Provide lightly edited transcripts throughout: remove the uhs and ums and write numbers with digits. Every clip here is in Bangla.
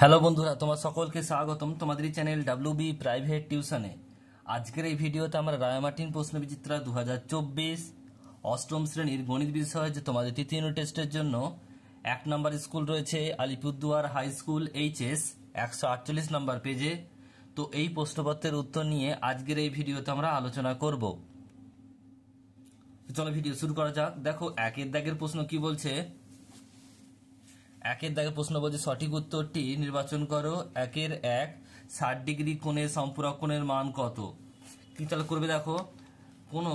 হ্যালো বন্ধুরা, তোমার সকলকে স্বাগতম তোমাদের চ্যানেল ডাব্লিউবি প্রাইভেট টিউশনে। আজকের এই ভিডিওতে আমরা রায়মার্টিন প্রশ্নবিচিত্রা 2024 অষ্টম শ্রেণীর গণিত বিষয় যে তোমাদের তৃতীয় ইউনিট টেস্টের জন্য 1 নম্বর স্কুল রয়েছে আলিপুরদুয়ার হাই স্কুল এইচএস 148 নম্বর পেজে। তো এই প্রশ্নপত্রের উত্তর নিয়ে আজকের এই ভিডিওতে আমরা আলোচনা করব। চলো ভিডিও শুরু করা যাক। দেখো একের দাগের প্রশ্ন কি বলছে। একের দাগের প্রশ্ন বলছে সঠিক উত্তরটি নির্বাচন করো। 1 60 ডিগ্রি কোণের সম্পূরক কোণের মান কত। কি তাহলে করবে, দেখো কোনো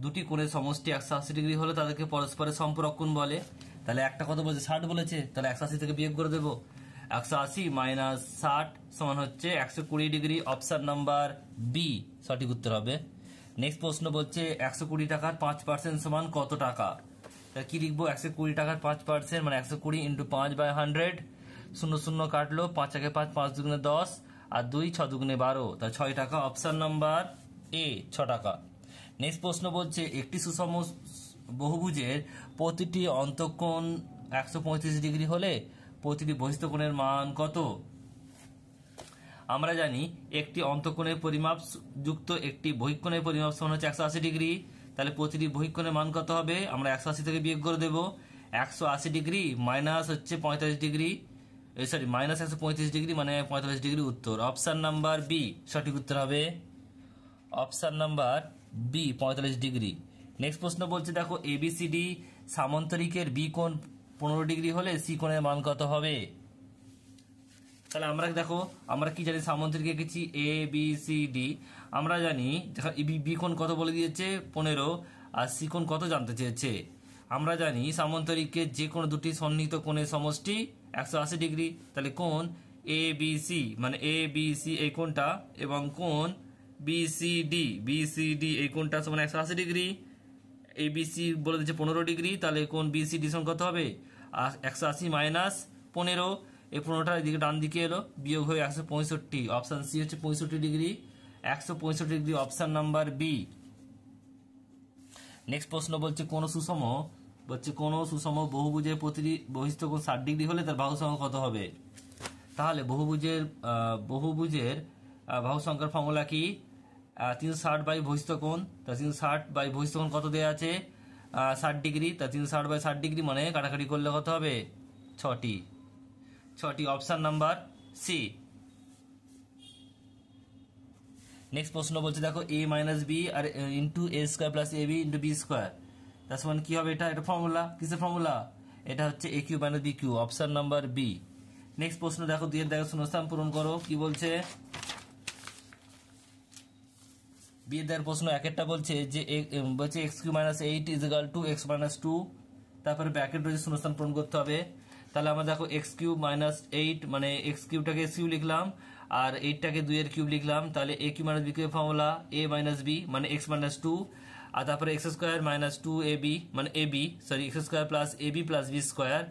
দুটি কোণের সমষ্টি 180 ডিগ্রি হলে তাদেরকে পরস্পরের সম্পূরক কোণ বলে। তাহলে একটা কত বলছে 60 বলেছে, তাহলে 180 থেকে বিয়োগ করে দেবো। 180 মাইনাস 60 সমান হচ্ছে 120 ডিগ্রি। অপশন নাম্বার বি সঠিক উত্তর হবে। নেক্সট প্রশ্ন বলছে 120 টাকার 5% সমান কত টাকা। কি লিখবো, 120 টাকার 5% মানে 120 ইন্টু 5/100। 0 কাটলো, 5 একে 5, 5 দুগুণে 10 আর 2 6 দুগুণে 12, তা 6 টাকা। অপশন নাম্বার এ 6 টাকা। নেক্সট প্রশ্ন বলছে একটি সুষম বহুভুজের প্রতিটি অন্তঃকোণ 135 ডিগ্রি হলে প্রতিটি বহিস্থ কোণের মান কত। আমরা জানি একটি অন্তঃকোণের পরিমাপ যুক্ত একটি বহিঃকোণের পরিমাপ সমান হচ্ছে 180 ডিগ্রি। তাহলে প্রতিটি বহিঃকোণের মান কত হবে, আমরা 180 থেকে বিয়োগ করে দেব। 180 ডিগ্রি মাইনাস হচ্ছে 45 ডিগ্রি, সরি মাইনাস 135 ডিগ্রি মানে 45 ডিগ্রি উত্তর। অপশন নাম্বার বি সঠিক উত্তর হবে। Option number B 45 degree. Next প্রশ্ন বলছে দেখো এবিসিডি সামান্তরিকের বি কোণ 15 ডিগ্রি হলে সি কোণের মান কত হবে। তাহলে আমরা দেখো আমরা কি জানি, সামান্তরিকে এঁকেছি এ বি সি ডি। আমরা জানি বি কোণ কত বলে দিয়েছে 15 আর সি কোণ কত জানতে চেয়েছে। আমরা জানি সামান্তরিকে যে কোনো দুটি সন্নিহিত কোণের সমষ্টি 180 ডিগ্রি। তাহলে কোণ এ বি সি মানে এ বি সি এই কোণটা এবং কোণ বি সি ডি এই কোণটা সমান 180 ডিগ্রি। এ বি সি বলে দিচ্ছে 15 ডিগ্রি, তাহলে কোণ বি সি ডি সমান কত হবে 180 মাইনাস 15। এই 15টা এদিকে ডান দিকে এলো, বিয়োগ হয়ে 165। অপশন সি হচ্ছে 65 degree. 165 degree option number B. Next প্রশ্ন বলছে কোন সুষম বহুভুজের প্রতিটি বহিস্থ কোণ 60 ডিগ্রি হলে তার বাহু সংখ্যা কত হবে। তাহলে বহুভুজের বাহু সংখ্যার ফর্মুলা কি, 360 বাই বহিস্থ কোণ। তা 360 বাই বহিস্থ কোণ কত দেওয়া আছে 60 ডিগ্রি। তা 360 বাই 60 ডিগ্রি মানে কাটাকাটি করলে কত হবে 6টি। Option number C. নেক্সট প্রশ্ন বলছে দেখো এ minus B R into A square plus A B into B square, তার সমান কি হবে। এটা ফর্মুলা, কিসের ফর্মুলা, এটা হচ্ছে A cube minus B cube. Option number B. Next প্রশ্ন দেখো 2 এর দাগে শূন্যস্থান পূরণ করো। কি বলছে, বি এর দাগের প্রশ্ন একেরটা বলছে যে x cube minus 8 is equal to x minus 2, তারপরে ব্র্যাকেট রয়েছে শূন্যস্থান পূরণ করতে হবে। তাহলে আমরা দেখো এক্স কিউব মাইনাস 8 মানে এক্স কিউবটাকে এক্স কিউব লিখলাম আর 8টাকে 2 এর কিউব লিখলাম। তাহলে A cube minus B cube formula A minus B মানে এক্স মাইনাস 2, আর তারপরে X square minus 2 A B মানে A B, sorry X square plus A B plus B square.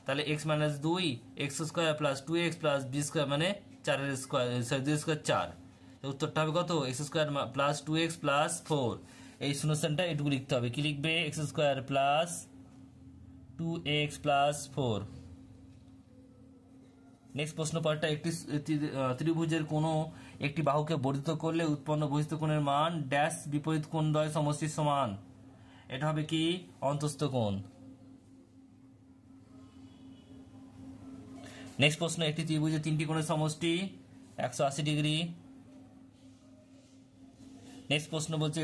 তাহলে X minus 2 X square plus 2x plus B square মানে 4 স্কোয়ার, সরি 2 স্কোয়ার 4। উত্তরটা হবে কত, x square plus 2x plus 4। এই শূন্যস্থানটা এটুকু লিখতে হবে। কি লিখবে, x square plus 2x plus 4। Next প্রশ্ন পার্টটা একটি ত্রিভুজের কোনো একটি বাহুকে বর্ধিত করলে উৎপন্ন বহিস্থ কোণের মান ড্যাশ বিপরীত কোণদ্বয় সমষ্টির সমান। এটা হবে কি অন্তস্থ কোণ। নেক্সট প্রশ্ন একটি ত্রিভুজের 3টি কোণের সমষ্টি 180 ডিগ্রি। নেক্সট প্রশ্ন বলছে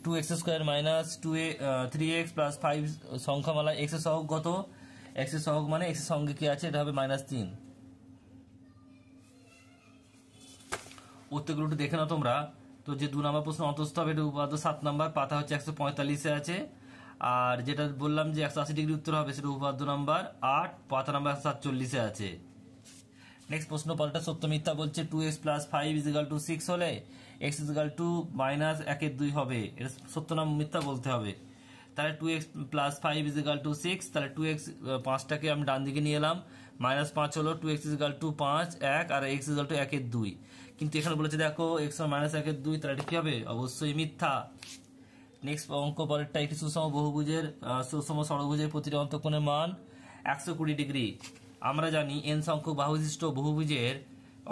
2x square minus 3x plus 5 সংখ্যামালা x এর সহগ কত। x এর সহগ মানে x এর সঙ্গে কি আছে, এটা হবে -3। উত্তরগুলো একটু দেখে নাও তোমরা। তো যে 2 নম্বর প্রশ্ন অন্তস্থ হবে এটা উপাদ্য 7 নম্বর, পাতা হচ্ছে 145 আছে। আর যেটা বললাম যে 180 ডিগ্রি উত্তর হবে সেটা উপাদ্য নাম্বার 8, পাতা নাম্বার 147 আছে। নেক্সট প্রশ্ন পাল্টা সত্য মিথ্যা বলছে 2x plus 5 is equal two 6 হলে x is equal two minus 1/2 হবে। এটা সত্য না মিথ্যা বলতে হবে। তাহলে 2x plus 5 is equal two 6, তাহলে 2x 5টাকে আমি ডান দিকে নিয়ে এলাম, -5 হলো 2x ইজ ইকুয়াল টু 5 1 আর x ইজ ইকুয়াল টু 1/2। কিন্তু এখানে বলেছে দেখো x মাইনাস 1/2, তাহলে এটা কি হবে, অবশ্যই মিথ্যা। নেক্সট অঙ্ক পরেরটা একটি সুষম ষড়ভুজের প্রতিটি অন্তঃকোণের মান 120 ডিগ্রি। আমরা জানি n সংখ্যক বাহুবিশিষ্ট বহুভুজের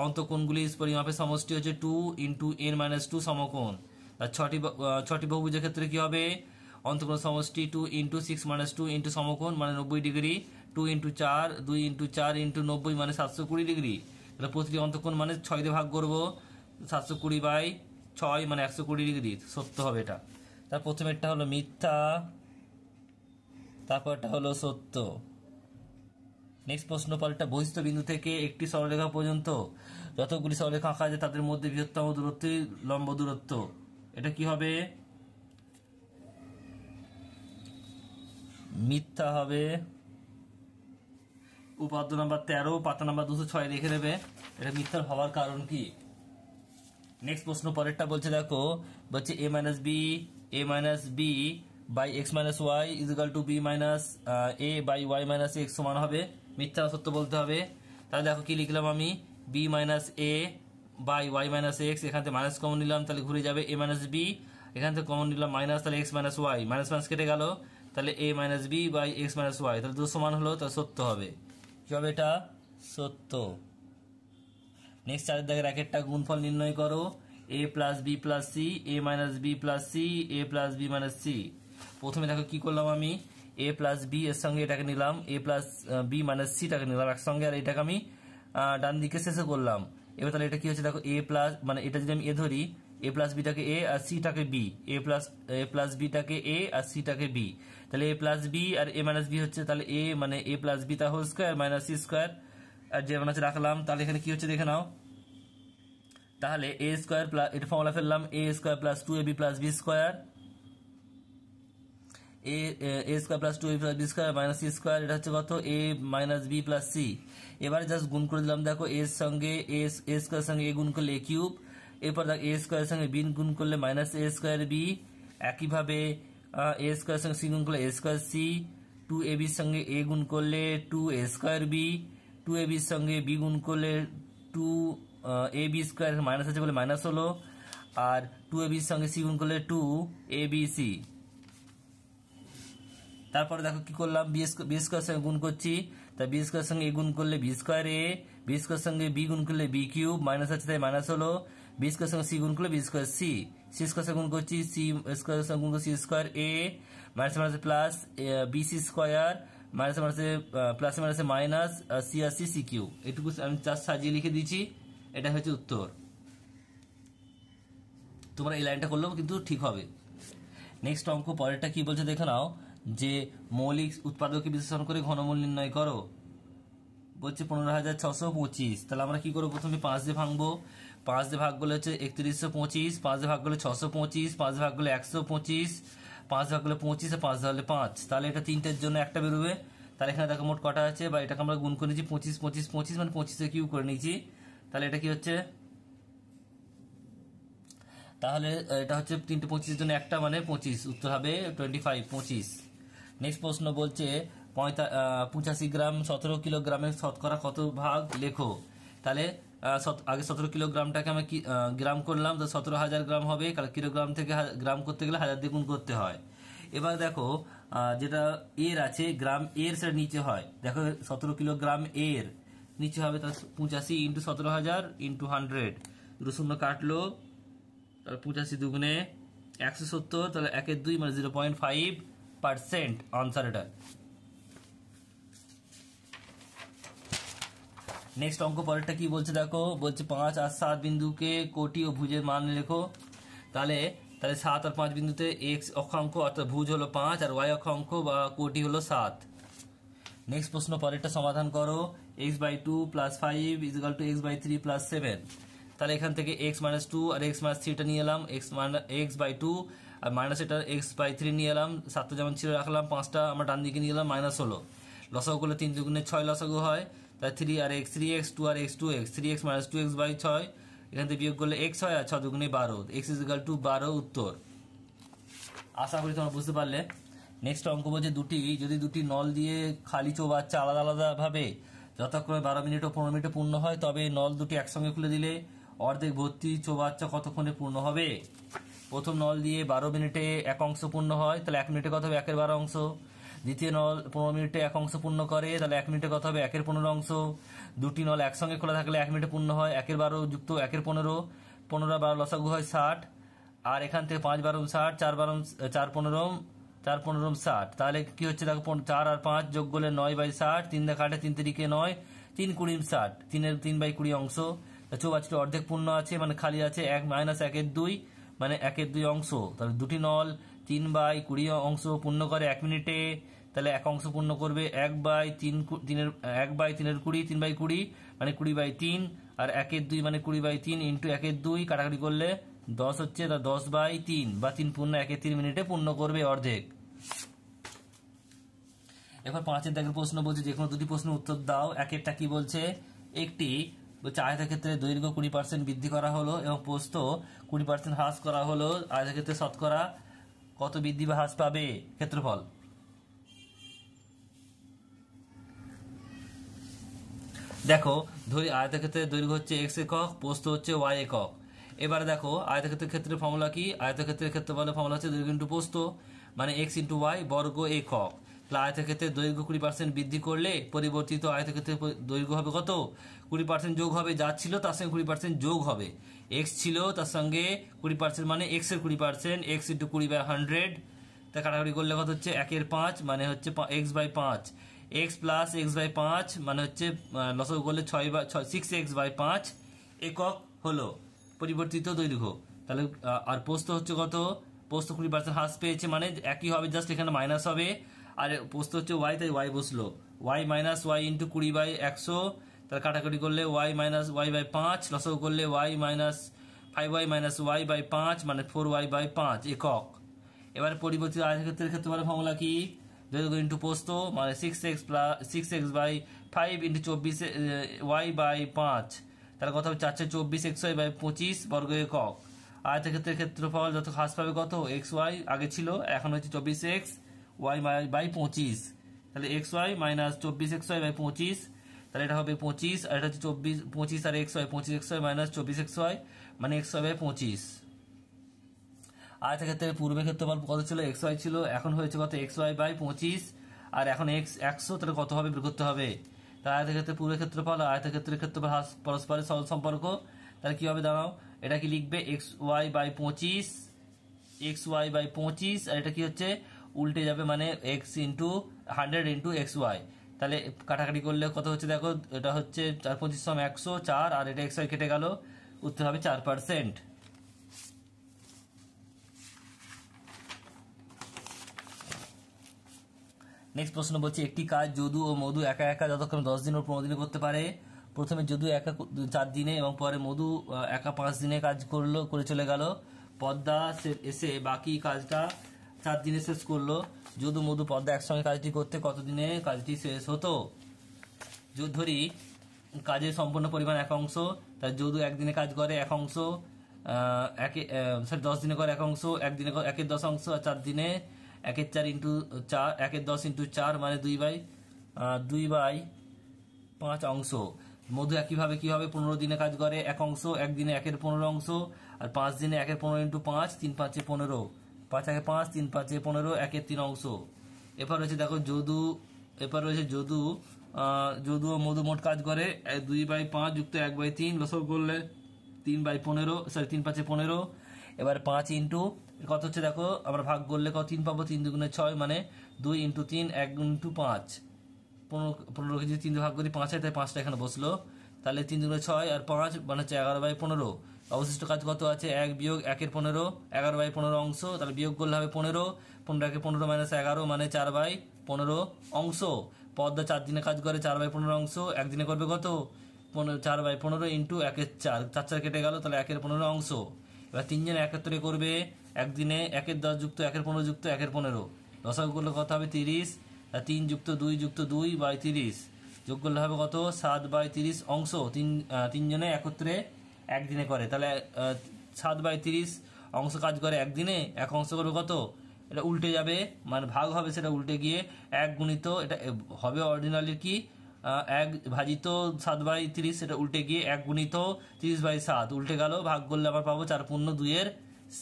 অন্তঃকোণগুলির পরিমাপের সমষ্টি হচ্ছে 2 ইন্টু n-2 সমকোণ। আর ছটি বহুভুজের ক্ষেত্রে কি হবে, অন্তঃকোণ সমষ্টি 2 ইন্টু 6-2 ইন্টু সমকোণ মানে 90 ডিগ্রি, 2 ইন্টু 4 2 ইন্টু 4 ইন্টু 90 মানে 720 ডিগ্রি। তাহলে প্রতিটি অন্তঃকোণ মানে 6 দিয়ে ভাগ করবো, 720/6 মানে 120 ডিগ্রি, সত্য হবে এটা। তার প্রথমেরটা হলো মিথ্যা, তারপরটা হলো সত্য। নেক্সট প্রশ্ন, পরেরটা বহিস্থ বিন্দু থেকে একটি সরলরেখা পর্যন্ত যতগুলি সরলরেখা আঁকা আছে তাদের মধ্যে বৃহত্তম দূরত্বই লম্ব দূরত্ব। এটা কি হবে, মিথ্যা হবে। উপাদ্য নাম্বার 13 পাতা নাম্বার 206 লিখে দেবে, এটা মিথ্যা হওয়ার কারণ কি। নেক্সট প্রশ্ন পরেরটা বলছে, দেখো বলছে a minus B by x minus y is equal to b minus a by y minus x সমান হবে। মিথ্যা সত্য বলতে হবে। তাহলে দেখো কি লিখলাম আমি, b minus a by y minus x, এখান থেকে মাইনাস কমন নিলাম তাহলে ঘুরে যাবে এ মাইনাস বি, এখান থেকে কমন নিলাম মাইনাস, তাহলে X minus Y, minus minus কেটে গেল, তাহলে A minus B by x minus Y, তাহলে দুটো সমান হলো, তাহলে সত্য হবে। কি হবে এটা, সত্য। নেক্সট চারের দাগের একেরটা গুণফল নির্ণয় করো, এ প্লাস বি প্লাস সি, এ মাইনাস বি প্লাস সি, এ প্লাস বি মাইনাস সি। প্রথমে দেখো কি করলাম আমি, এ প্লাস বি এর সঙ্গে এটাকে নিলাম, এ প্লাস বি মাইনাস সিটাকে নিলাম একসঙ্গে, আর এটাকে আমি ডান দিকে শেষে করলাম। এবার তাহলে এটা কি হচ্ছে, দেখো এ প্লাস মানে এটা যদি আমি এ ধরি, এ প্লাস বিটাকে এ আর সিটাকে বি, এ প্লাস বিটাকে এ আর সিটাকে বি, তাহলে এ প্লাস বি আর এ মাইনাস বি হচ্ছে, তাহলে এ মানে এ প্লাস বি তা whole square minus C square, আর যে মানে রাখলাম। তাহলে এখানে কি হচ্ছে দেখে নাও, তাহলে এ স্কোয়ার প্লাস, এটা ফর্মুলা ফেললাম, A square plus 2ab plus B square, A square plus 2ab plus B square minus C square, এটা হচ্ছে কত, A minus B plus C. এবারে জাস্ট গুণ করে দিলাম, দেখো এর সঙ্গে এ স্কোয়ার সঙ্গে এ গুণ করলে এ কিউব, এরপর দেখো এ স্কোয়ারের সঙ্গে বি গুণ করলে মাইনাস এ স্কোয়ার বি, একইভাবে এ স্কোয়ারের সঙ্গে সি গুণ করলে এ স্কোয়ার সি, 2ab সঙ্গে এ গুণ করলে 2a স্কোয়ার বি, 2ab সঙ্গে বি গুণ করলে 2ab স্কোয়ার, মাইনাস আছে বলে মাইনাস হলো, আর 2ab সঙ্গে সি গুণ করলে 2abc। তারপরে দেখো কি করলাম, বি স্কোয়ার সঙ্গে গুণ করছি, তা বি স্কোয়ার সঙ্গে এ গুণ করলে বি স্কোয়ার এ, বি স্কোয়ার সঙ্গে বি গুণ করলে বি কিউব, মাইনাস আছে তাই মাইনাস হলো, বি স্কোয়ার সঙ্গে সি গুণ করলে b square c, c square সঙ্গে গুণ করছি, সি স্কোয়ার সঙ্গে গুণ করছি স্কোয়ার এ, মাইনাস মাইনাসে প্লাস বিসি স্কোয়ার, মাইনাস মাইনাসে প্লাস মাইনাসে মাইনাস, সি আর সি সি কিউ। এটুকু আমি জাস্ট সাজিয়ে লিখে দিয়েছি, এটা হচ্ছে উত্তর। তোমরা এই লাইনটা করলেও কিন্তু ঠিক হবে। নেক্সট অঙ্ক পরেরটা কি বলছে দেখে নাও, যে মৌলিক উৎপাদকে বিশ্লেষণ করে ঘনমূল নির্ণয় করো। বলছে 15,625। তাহলে আমরা কি করবো, প্রথমে 5 দিয়ে ভাঙবো, 5 দিয়ে ভাগ করলে হচ্ছে 3125, 5 দিয়ে ভাগ করলে 625, 5 দিয়ে ভাগ করলে 125, 5 ভাগ করলে 25, আর 5 ধরলে 5, তাহলে এটা তিনটের জন্য একটা বেরোবে। তাহলে এখানে দেখো মোট কটা আছে, বা এটাকে আমরা গুণ করে নিয়েছি 25 25 25 মানে 25 কিউ করে নিয়েছি। তাহলে এটা কি হচ্ছে, তাহলে এটা হচ্ছে 3টে 25 জন্য একটা মানে 25, উত্তর হবে 25 25। নেক্সট প্রশ্ন বলছে 85 গ্রাম 17 কিলোগ্রামের শতকরা কত ভাগ লেখো। তাহলে আগে 17 কিলোগ্রামটাকে আমি গ্রাম করলাম, তো 17,000 গ্রাম হবে, কারণ কিলোগ্রাম থেকে গ্রাম করতে গেলে 1000 দিয়ে গুণ করতে হয়। এবার দেখো যেটা এর আছে গ্রাম এর সেটা নিচে হয়, দেখো 17 কিলোগ্রাম এর নিচে হবে, তাহলে 85 ইন্টু 17,000 ইন্টু 100, দুটো শূন্য কাটলো, তাহলে 85 দুগুণে 170, তাহলে 1/2 মানে 0.5% আনসার এটা। নেক্সট অঙ্ক পরেরটা কি বলছে দেখো, বলছে 5 আর 7 বিন্দুকে কোটি ও ভুজের মান লেখো। তাহলে 7 আর 5 বিন্দুতে এক্স অক্ষাঙ্ক অর্থাৎ ভুজ হলো 5, আর ওয়াই অক্ষাঙ্ক বা কোটি হলো 7। নেক্সট প্রশ্ন পরেরটা সমাধান করো, x/2 + 5 = x/3 + 7। তাহলে এখান থেকে x-2 আর x-3টা নিয়ে এলাম, x/2 আর মাইনাস এটা x/3 নিয়ে এলাম, 7টা যেমন ছিল রাখলাম, 5টা আমরা ডান দিকে নিয়ে এলাম, মাইনাস হলো, লসাগু করলে 3 দুগুণে 6 লসাগু হয়, তাই 3 আর x 3x, 2 আর x 2x, 3x - 2x/6, এখান থেকে বিয়োগ করলে x হয়, আর 6 দুগুণে 12, x = 12 উত্তর। আশা করি তোমরা বুঝতে পারলে। নেক্সট অঙ্ক বলছে যদি দুটি নল দিয়ে খালি চৌবাচ্চা আলাদা আলাদা ভাবে যথাক্রমে 12 মিনিট ও 15 মিনিটে পূর্ণ হয়, তবে নল দুটি একসঙ্গে খুলে দিলে অর্ধেক ভর্তি চৌবাচ্চা কতক্ষণে পূর্ণ হবে। প্রথম নল দিয়ে 12 মিনিটে এক অংশ পূর্ণ হয়, তাহলে 1 মিনিটে কত হবে, 1/12 অংশ। দ্বিতীয় নল 15 মিনিটে 1 অংশ পূর্ণ করে, তাহলে 1 মিনিটে কত হবে 1 এর 15 অংশ। দুটি নল একসঙ্গে খোলা থাকলে 1 মিনিটে পূর্ণ হয়, 1 এর 12 যুক্ত 1 এর 15, 15 আর 12 লসাগু হয় 60, আর এখান থেকে 5 12 60, 4 12 4 15 4 15 60, তাহলে কি হচ্ছে দেখো 4 আর 5 যোগ করলে 9/60, 3 দিয়ে কাটে 3 তিরিকে 9, 3 20 60, 3 এর 3/20 অংশ। চৌবাচ্চাটি অর্ধেক পূর্ণ আছে মানে খালি আছে 1 - 1 এর 2 মানে 1 এর 2 অংশ। তাহলে দুটি নল 3/20 অংশ পূর্ণ করে 1 মিনিটে, তাহলে 1 অংশ পূর্ণ করবে 1/3 1/3 এর 20, 3/20 মানে 20/3, আর 1 এর 2 মানে 20/3 ইন্টু 1 এর 2 কাটাকাটি করলে 10 হচ্ছে, তা 10/3 বা 3 পূর্ণ 1 এর 3 মিনিটে পূর্ণ করবে অর্ধেক। এবার 5 দাগের প্রশ্ন বলছে যে কোনো দুটি প্রশ্নের উত্তর দাও। একেরটা কি বলছে, একটি আয়তক্ষেত্রে দৈর্ঘ্য 20% বৃদ্ধি করা হলো এবং প্রস্থ 20% হ্রাস করা হলো, আয়তক্ষেত্রে শতকরা কত বৃদ্ধি বা হ্রাস পাবে ক্ষেত্রফল। দেখো ধরি আয়তক্ষেত্রের দৈর্ঘ্য হচ্ছে x একক, প্রস্থ হচ্ছে y একক। এবারে দেখো আয়তক্ষেত্রের ক্ষেত্রের ফর্মুলা কি, আয়তক্ষেত্রের ক্ষেত্রফলের ফর্মুলা হচ্ছে দৈর্ঘ্য ইন্টু প্রস্থ মানে x ইন্টু y বর্গ একক। তাহলে আয়তক্ষেত্রের দৈর্ঘ্য 20% বৃদ্ধি করলে পরিবর্তিত আয়তক্ষেত্রের দৈর্ঘ্য হবে কত, 20% যোগ হবে, যা ছিল তার সঙ্গে 20% যোগ হবে। x ছিল তার সঙ্গে 20% মানে x এর 20%, x ইন্টু 20/100, তা কাটাকাটি করলে কত হচ্ছে 1 এর 5 মানে হচ্ছে x/5, x প্লাস x/5 মানে হচ্ছে লসাগু করলে 6x/5 একক হলো পরিবর্তিত দৈর্ঘ্য। তাহলে আর প্রস্থ হচ্ছে কত, প্রস্থ 20% হ্রাস পেয়েছে মানে একই হবে, জাস্ট এখানে মাইনাস হবে, আর প্রস্থ হচ্ছে y তাই y বসলো, y মাইনাস y ইন্টু 20/100, তাহলে কাটাকাটি করলে y মাইনাস y/5 লসাগু করলে y minus 5y minus y/5 মানে 4y/5 একক। এবারে পরিবর্তিত আয়তক্ষেত্রের ক্ষেত্রফলের ফর্মুলা কি, দৈর্ঘ্য ইন্টু প্রস্থ মানে 6x/5 ইন্টু 24y/5, তাহলে কত হবে 424xy/25 বর্গ একক। আয়তক্ষেত্রের ক্ষেত্রফল যত হ্রাস পাবে কত, xy আগে ছিল এখন হচ্ছে 24x y/25, তাহলে xy মাইনাস 24xy/25, তাহলে এটা হবে 25, আর এটা হচ্ছে 25 আর xy 25xy মাইনাস 24xy মানে xy/25। আয়তক্ষেত্রের পূর্বের ক্ষেত্রফল কত ছিল, xy ছিল, এখন হয়েছে কত xy/25, আর এখন x 100, তাহলে কত হবে বের করতে হবে। তাহলে আয়তক্ষেত্রের পূর্বের ক্ষেত্রফল আয়তক্ষেত্রের ক্ষেত্রফল পরস্পরের সরল সম্পর্ক, তাহলে কি হবে দাঁড়াও, এটা কি লিখবে xy/25, আর এটা কি হচ্ছে উল্টে যাবে মানে x ইন্টু 100 ইন্টু xy, তাহলে কাটাকাটি করলে কত হচ্ছে দেখো, এটা হচ্ছে 4 25 100 4, আর এটা xy কেটে গেল, উত্তর হবে 4%। নেক্সট প্রশ্ন বলছে একটি কাজ যদু ও মধু একা একা যতক্ষণ 10 দিন ও 15 দিনে করতে পারে। প্রথমে যদু একা 4 দিনে এবং পরে মধু একা 5 দিনে কাজ করে চলে গেল। পদ্মা এসে বাকি কাজটা 4 দিনে শেষ করলো। যদু মধু পদ্মা একসঙ্গে কাজটি করতে কত দিনে কাজটি শেষ হতো। ধরি কাজের সম্পূর্ণ পরিমাণ 1 অংশ, তাই যদু একদিনে কাজ করে 1 অংশ, 10 দিনে করে 1 অংশ, 1 দিনে 1 এর 10 অংশ, আর 4 দিনে 1 এর 4 ইন্টু 4, 1 এর 10 ইন্টু 4 মানে 2/5 অংশ। মধু একইভাবে কি হবে 15 দিনে কাজ করে 1 অংশ, 1 দিনে 1 এর 15 অংশ, আর 5 দিনে 1 এর 15 ইন্টু 5, 3 5 15, 5 1 5, 3 5 15, 1 এর 3 অংশ। এরপর রয়েছে দেখো যদু ও মধু মোট কাজ করে 2/5 যুক্ত 1/3 লসাগু করলে 3/15, 3 5 15। এবার 5 ইন্টু কত হচ্ছে দেখো, আমরা ভাগ করলে কত 3 পাবো, 3 2 6 মানে 2 ইন্টু 3 1 ইন্টু 5, 15 কেজি 3 ভাগ করি 5 হয়, তাই 5টা এখানে বসলো। তাহলে 3 2 6 আর 5 মানে হচ্ছে 11/15। অবশিষ্ট কাজ কত আছে, 1 বিয়োগ 1 এর 15, 11/15 অংশ, তাহলে বিয়োগ করলে হবে 15, 15 কে 15 মাইনাস 11 মানে 4/15 অংশ। পদ্মা 4 দিনে কাজ করে 4/15 অংশ, একদিনে করবে কত 4/15 ইন্টু 1 এর 4, 4 4 কেটে গেল, তাহলে 1 এর 15 অংশ। এবার 3 জনে একত্রে করবে একদিনে 1 এর 10 যুক্ত 1 এর 15 যুক্ত 1 এর 15, লসাগু করলে কত হবে 30, 3 যুক্ত 2 যুক্ত 2/30 যোগ করলে হবে কত 7/30 অংশ। 3 জনে একত্রে একদিনে করে, তাহলে 7/30 অংশ কাজ করে একদিনে, 1 অংশ করবে কত, এটা উল্টে যাবে মানে ভাগ হবে, সেটা উল্টে গিয়ে 1 গুণিত এটা হবে অরিজিনালি কি 1 ভাজিত 7/30, সেটা উল্টে গিয়ে 1 গুণিত 30/7 উল্টে গেল, ভাগ করলে আবার পাবো 4 পূর্ণ 2 এর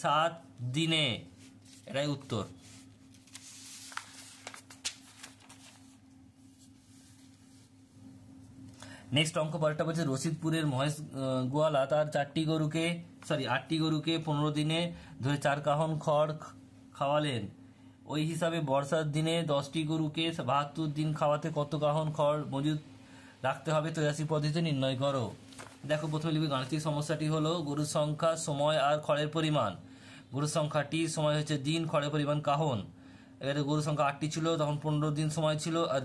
7 দিনে। এটাই উত্তর। নেক্সট অঙ্ক পরেরটা বলছে রশিদপুরের মহেশ গোয়ালা তার 8টি গরুকে 15 দিনে ধরে 4 কাহন খড় খাওয়ালেন। ওই হিসাবে বর্ষার দিনে 10টি গরুকে 72 দিন খাওয়াতে কত কাহন খড় মজুদ রাখতে হবে তৈয়াসি পদ্ধতিতে নির্ণয় করো। দেখো প্রথমে লিখবে গাণিতিক সমস্যাটি হলো গরুর সংখ্যা, সময় আর খড়ের পরিমাণ। গরুর সংখ্যাটি, সময় হচ্ছে দিন, খড়ের পরিমাণ কাহন। এবারে গরুর সংখ্যা 8টি ছিল, তখন 15 দিন সময় ছিল, আর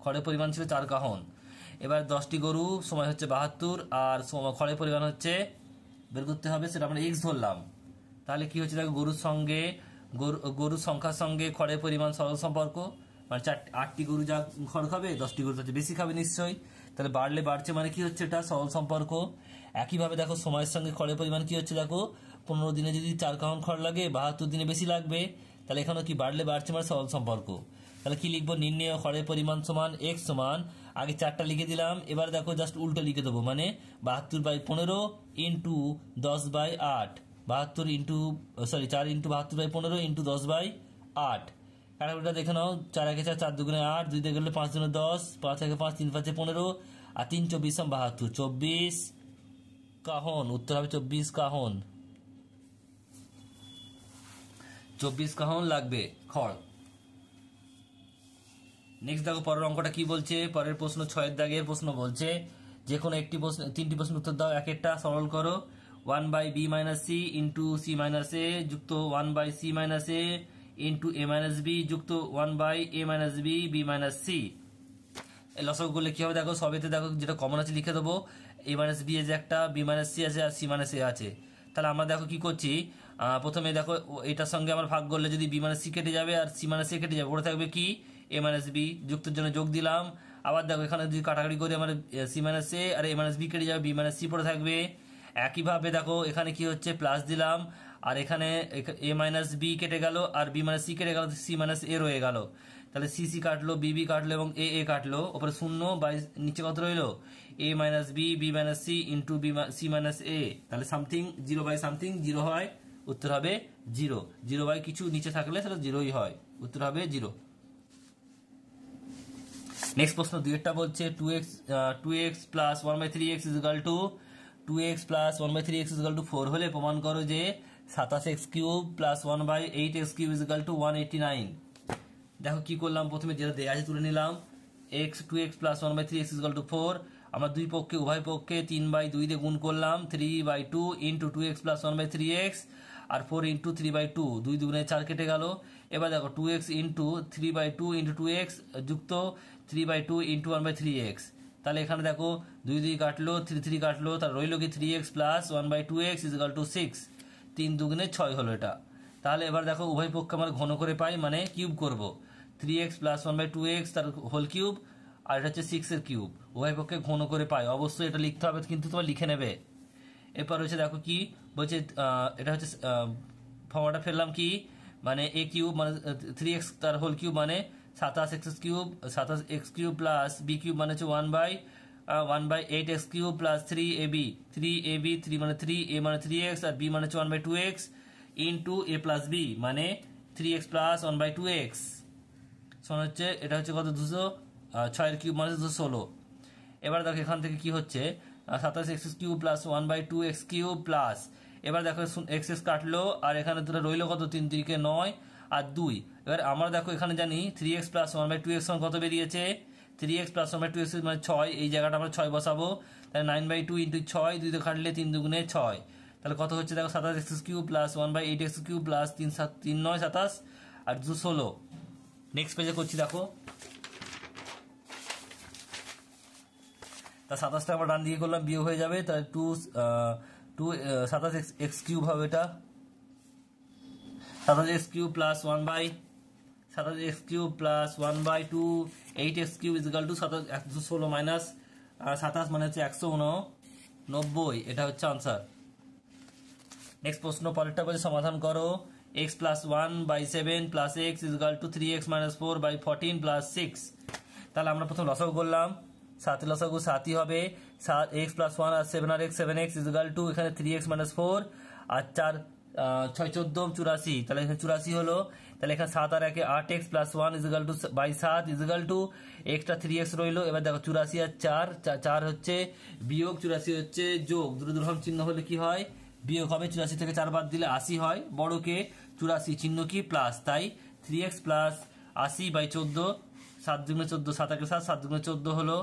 খড়ের পরিমাণ ছিল 4 কাহন। এবার 10টি গরু, সময় হচ্ছে 72, আর খড়ের পরিমাণ হচ্ছে বের করতে হবে, সেটা আমরা এক্স ধরলাম। তাহলে কি হচ্ছে দেখো, গরুর সংখ্যার সঙ্গে খড়ের পরিমাণ সরল সম্পর্ক, মানে 8টি গরু যা খড় খাবে 10টি গরু তার বেশি খাবে নিশ্চয়ই, তাহলে বাড়লে বাড়ছে মানে কি হচ্ছে, এটা সরল সম্পর্ক। একইভাবে দেখো সময়ের সঙ্গে খড়ের পরিমাণ কি হচ্ছে, দেখো 15 দিনে যদি 4 কাহন খড় লাগে 72 দিনে বেশি লাগবে, তাহলে এখানে কি বাড়লে বাড়ছে মানে সরল সম্পর্ক। তাহলে কি লিখবো, নির্ণেয় খড়ের পরিমাণ সমান এক্স সমান, আগে 4টা লিখে দিলাম, এবার দেখো জাস্ট উল্টো লিখে দেবো, মানে 72/15 ইন্টু 10/8, 4 ইন্টু 72/15 ইন্টু 10/8। কাটাকুটিটা দেখে নাও, 4 একে 4, 4 দুগুণে 8, 2 দিয়ে গেলে 5 দুগুণে 10, 5 একে 5, 3 5 15, আর 3 24 72, 24 কাহন, উত্তর হবে 24 কাহন। 24 কাহন লাগবে খড়। নেক্সট দেখো পরের অঙ্কটা কি বলছে, পরের প্রশ্ন 6 দাগের প্রশ্ন বলছে, যে কোনো একটি প্রশ্ন 3টি প্রশ্ন উত্তর দাও, এক একটা সরল করো। 1/b - c into c - a যুক্ত 1/c - a into a - b যুক্ত 1/a - b b - c। এই লসক করলে কি হবে দেখো, সবেতে দেখো যেটা কমন আছে লিখে দেবো, a - b আছে একটা, b - c আছে, আর c - a আছে। তাহলে আমরা দেখো কি করছি, প্রথমে দেখো এটার সঙ্গে আমার ভাগ করলে যদি b - c কেটে যাবে আর c - a কেটে যাবে, ওটা থাকবে কি a - b, যুক্তের জন্য যোগ দিলাম। আবার দেখো এখানে যদি কাটাকাটি করে আমার c - a R a - b কেটে যাবে, b - c পড়ে থাকবে। একইভাবে দেখো এখানে কি হচ্ছে, প্লাস দিলাম, আর এখানে a - b কেটে গেল, আর b - c কেটে গেল, c - a রয়ে গেল। তাহলে c কাটলো, b কাটলো এবং a কাটলো, ওপরে 0 বাই নিচে কত রইলো, a - b b - c into c - a। তাহলে সামথিং 0 বাই সামথিং 0 হয়, উত্তর হবে 0। 0 বাই কিছু নিচে থাকলে সেটা 0ই হয়, উত্তর হবে 0। নেক্সট প্রশ্ন 2টা বলছে 2x plus 1/3x is equal two 2x plus 1/3x is equal two 4 হলে প্রমাণ করো যে 27x³ plus 1/8x³ is equal two 189। দেখো কি করলাম, প্রথমে যেটা দেয়া আছে তুলে নিলাম, 2x plus 1/3x is equal two 4, আমরা উভয় পক্ষে 3/2 দিয়ে গুণ করলাম, 3/2 ইন্টু 2x প্লাস 1/3x, আর 4 ইন্টু 3/2, 2 দুগুণে 4 কেটে গেল। এবার দেখো 2x ইন্টু 3/2 ইন্টু 2x যুক্ত 3/2 ইন্টু 1/3x। তাহলে এখানে দেখো 2 2 কাটলো, 3 3 কাটলো, তার রইল কি 3x plus 1/2x is equal two 6, 3 দুগুণে 6 হলো এটা। তাহলে এবার দেখো উভয় পক্ষে আমরা ঘন করে পাই, মানে কিউব করব, 3x প্লাস 1/2x তার হোল কিউব, আর এটা হচ্ছে 6 এর কিউব, উভয় পক্ষে ঘন করে পাই। অবশ্যই এটা লিখতে হবে, কিন্তু তোমার লিখে নেবে। এরপর হচ্ছে দেখো কি বলছে, এটা হচ্ছে ফর্মুলাটা ফেললাম কি, মানে a কিউব মানে 3x তার হোল কিউব মানে 27x³ প্লাস b কিউব মানে হচ্ছে 1/8x³ প্লাস 3ab 3 মানে 3, a মানে 3x, আর b মানে হচ্ছে 1/2x into a plus b মানে 3x প্লাস 1/2x সমান হচ্ছে, এটা হচ্ছে কত 206 এর কিউব মানে 216। এবার দেখো এখান থেকে কি হচ্ছে, 27x³ প্লাস 1/2x³ প্লাস, এবার দেখো x কাটলো, আর এখানে দুটো রইলো কত, 3 3 9 আর 2। এবার আমরা দেখো এখানে জানি 3x প্লাস 1/2x কত বেরিয়েছে, 3x প্লাস 1/2x মানে 6, এই জায়গাটা আমরা 6 বসাবো, তাহলে 9/2 ইন্টু 6, 2 দিয়ে কাটলে 3 দুগুণে 6, তাহলে কত হচ্ছে দেখো 27x³ প্লাস 1/8x³ প্লাস 3 9 27 আর 216। নেক্সট পেজে করছি দেখো, তা 27টা আমরা ডান দিকে করলাম, বিয়োগ হয়ে যাবে, তাহলে 27x³ হবে, এটা 27x³ plus 1/28x³ is equal two 116 minus 27 মানে হচ্ছে 189, এটা হচ্ছে আনসার। নেক্সট প্রশ্ন পরেরটা বলে সমাধান করো, x plus 1/7 plus x is equal two 3x minus 4/14 plus 6। তাহলে আমরা প্রথম লসাগু করলাম, 7 লসাগু 7ই হবে, 7x প্লাস 1 আর 7 আর x 7x is equal to এখানে 3x মাইনাস 4 আর 4 6 14 84, তাহলে এখানে 84 হলো। তাহলে এখানে 7 আর 1 8x plus 1 is equal to by 7 is equal to extra 3x রইলো। এবার দেখো 84 আর 4 হচ্ছে বিয়োগ, 84 হচ্ছে যোগ, দুটো দুর্ঘম চিহ্ন হলে কি হয় বিয়োগ হবে। 84 থেকে 4 বাদ দিলে 80 হয়, বড়কে 84 চিহ্ন কি প্লাস, তাই 3x প্লাস 80 বাই 14, 7 দুগুণে 14, 7 একে 7, 7 দুগুণে 14 হলো।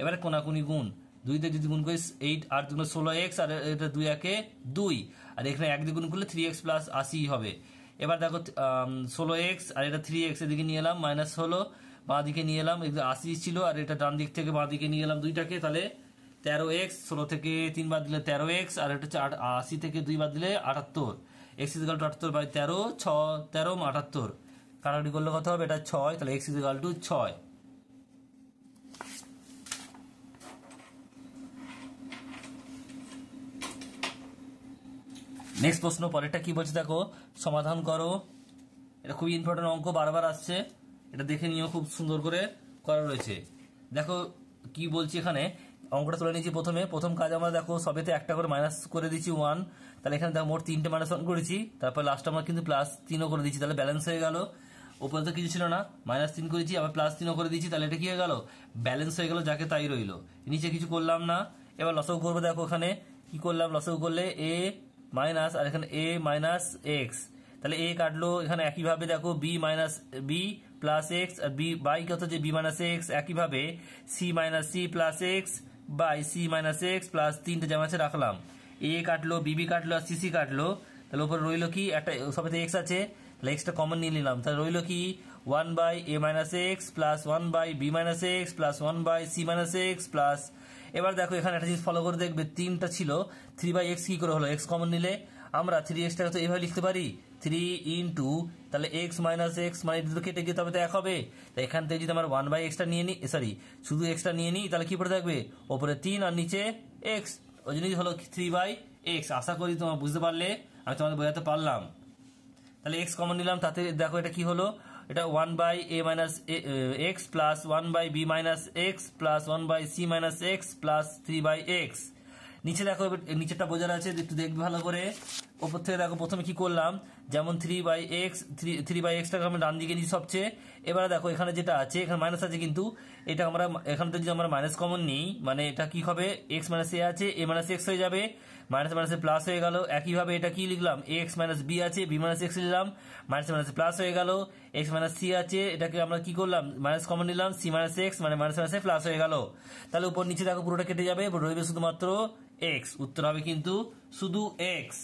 এবারে কোনাকুনি গুণ, 2 দিয়ে যদি গুণ করি 8 8 দুগুণে 16x, আর এটা 2 একে 2, আর এখানে 1 দিয়ে গুণ করলে 3x প্লাস 80 হবে। এবার দেখো 16x আর এটা 3x এদিকে নিয়ে এলাম, মাইনাস হলো, বাঁ দিকে নিয়ে এলাম, 80 ছিল আর এটা ডান দিক থেকে বাঁ দিকে নিয়ে এলাম দুইটাকে, তাহলে 13x, 16 থেকে 3 বাদ দিলে 13x, আর এটা হচ্ছে 80 থেকে 2 বাদ দিলে 78, x ইজিক্যাল টু 78 বাই 13, 6 13 78, কাটাকাটি করলে কত হবে, এটা 6, তাহলে x ইজিক্যাল টু 6। নেক্সট প্রশ্ন, পরেরটা কি বলছে দেখো, সমাধান করো। এটা খুবই ইম্পর্টেন্ট অঙ্ক, বারবার আসছে, এটা দেখে নিও, খুব সুন্দর করে করা রয়েছে। দেখো কি বলছি, এখানে অঙ্কটা তুলে নিয়েছি। প্রথম কাজ আমরা দেখো সবেতে একটা করে মাইনাস করে দিচ্ছি 1, তাহলে এখানে দেখো মোট 3টে মাইনাস 1 করেছি, তারপর লাস্ট আমরা কিন্তু প্লাস 3ও করে দিচ্ছি, তাহলে ব্যালেন্স হয়ে গেল। উপরে তো কিছু ছিল না, -3 করেছি, আবার +3ও করে দিচ্ছি, তাহলে এটা কি হয়ে গেল, ব্যালেন্স হয়ে গেল, যাকে তাই রইলো। নিচে কিছু করলাম না। এবার লসাগু করবো, দেখো এখানে কি করলাম, লসাগু করলে a মাইনাস, আর এখানে a মাইনাস এক্স, তাহলে a কাটলো, এখানে একইভাবে দেখো b minus b plus x, আর b বাই কত হচ্ছে b মাইনাস এক্স, একইভাবে c minus c plus x by c minus x plus 3টে যেমন আছে রাখলাম। a কাটলো, bb কাটলো, আর cc কাটলো, তাহলে উপরে রইলো কি, একটা সবেতে x আছে, তাহলে এক্সটা কমন নিয়ে নিলাম, তাহলে রইলো কি 1 by a minus x plus 1 by b minus x plus 1 by c minus x plus. এবার দেখো এখানে একটা জিনিস ফলো করে দেখবে, 3টা ছিল, 3 বাই এক্স কি করে হলো, এক্স কমন নিলে আমরা 3x-টাকে তো এইভাবে লিখতে পারি, 3 ইন্টু, তাহলে x মাইনাস এক্স, মানে দুটো কেটে গিয়ে তবে তো 1 হবে। তাই এখান থেকে যদি আমরা 1 বাই এক্সটা নিয়ে নিই, সরি শুধু এক্সটা নিয়ে নিই, তাহলে কি পড়ে থাকবে, ওপরে 3 আর নিচে x, ওই জন্যই হলো 3 বাই এক্স। আশা করি তোমরা বুঝতে পারলে, আমি তোমাদের বোঝাতে পারলাম। তাহলে x কমন নিলাম, তাতে দেখো এটা কি হলো, এটা 1 by a minus x plus 1 by b minus x plus 1 by c minus x plus 3 by x. নিচে দেখো, নিচেরটা বোঝার আছে, একটু দেখবে ভালো করে। ওপর থেকে দেখো প্রথমে কি করলাম, যেমন 3 বাই এক্স, 3 বাই এক্সটাকে আমরা ডান দিকে নিচ্ছি সবচেয়ে। এবার দেখো এখানে যেটা আছে, এখানে মাইনাস আছে, কিন্তু এটা আমরা এখান থেকে যদি আমরা মাইনাস কমন নিই, মানে এটা কি হবে, এক্স মাইনাস এ আছে, এ মাইনাস এক্স হয়ে যাবে, মাইনাস মাইনাসে প্লাস হয়ে গেল। একইভাবে এটা কি লিখলাম, এক্স মাইনাস বি আছে, বি মাইনাস এক্স লিখলাম, মাইনাস মাইনাসে প্লাস হয়ে গেল। এক্স মাইনাস সি আছে, এটাকে আমরা কি করলাম, মাইনাস কমন নিলাম, সি মাইনাস এক্স, মানে মাইনাস মাইনাসে প্লাস হয়ে গেল। তাহলে উপর নিচে দেখো পুরোটা কেটে যাবে, রইবে শুধুমাত্র এক্স। উত্তর হবে কিন্তু শুধু এক্স।